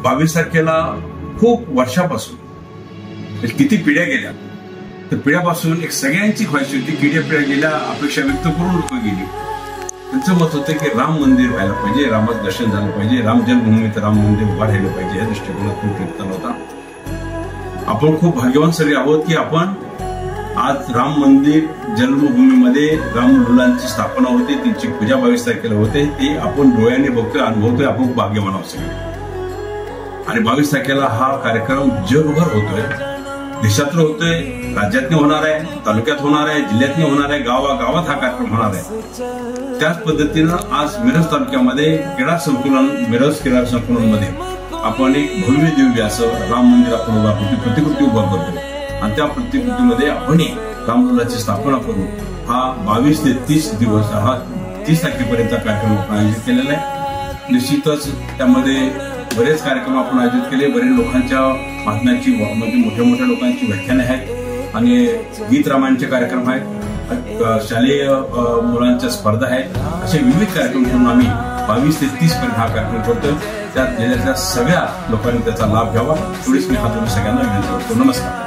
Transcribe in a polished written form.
22 तारखेला खूप वर्षापासून किती पिढ्या गेल्या, तर पिढ्यापासून एक सगळ्यांची ख्वाहिश होती की पिढ्या गेल्या, अपेक्षा व्यक्त करून लोक गेली. त्यांचं मत होतं की राम मंदिर व्हायला पाहिजे, रामाचं दर्शन झालं पाहिजे, राम जन्मभूमीत राम मंदिर उभा राहिलं पाहिजे, या दृष्टिकोनातून कीर्तन होता. आपण खूप भाग्यवान सगळे आहोत की आपण आज राम मंदिर जन्मभूमीमध्ये राम मुलांची स्थापना होते, त्यांची पूजा 22 तारखेला होते, ते आपण डोळ्याने बघतोय, अनुभवतोय. आपण भाग्यवान आहोत सगळे. आणि 22 तारखेला हा कार्यक्रम जगभर होतोय, देशातलं होतोय, राज्यातनं होणार आहे, तालुक्यात होणार आहे, जिल्ह्यातनं होणार आहे, गावागावात हा कार्यक्रम होणार आहे. त्याच पद्धतीनं आज मिरज तालुक्यामध्ये क्रीडा संकुलन, मिरज क्रीडा संकुलनमध्ये आपण एक भव्य दिव्य असं राम मंदिर आपण उभा करतो, प्रतिकृती उभा करतो. आणि त्या प्रतिकृतीमध्ये आपण रामलल्लाची स्थापना करू. हा 22 ते 30 दिवस, हा 30 तारखेपर्यंतचा कार्यक्रम आपण आयोजित केलेला आहे. निश्चितच त्यामध्ये बरेच कार्यक्रम आपण आयोजित केले. बरेच लोकांच्या महात्म्याची, म्हणजे मोठ्या मोठ्या लोकांची व्याख्याने आहेत आणि गीत रामायणचे कार्यक्रम आहेत, शालेय मुलांच्या स्पर्धा आहेत. असे विविध कार्यक्रम करून आम्ही 22 ते 30 पर्यंत हा कार्यक्रम करतोय. त्यात जिल्ह्यातल्या सगळ्या लोकांनी त्याचा लाभ घ्यावा एवढीच मी हातून सगळ्यांना विनंती करतो. नमस्कार.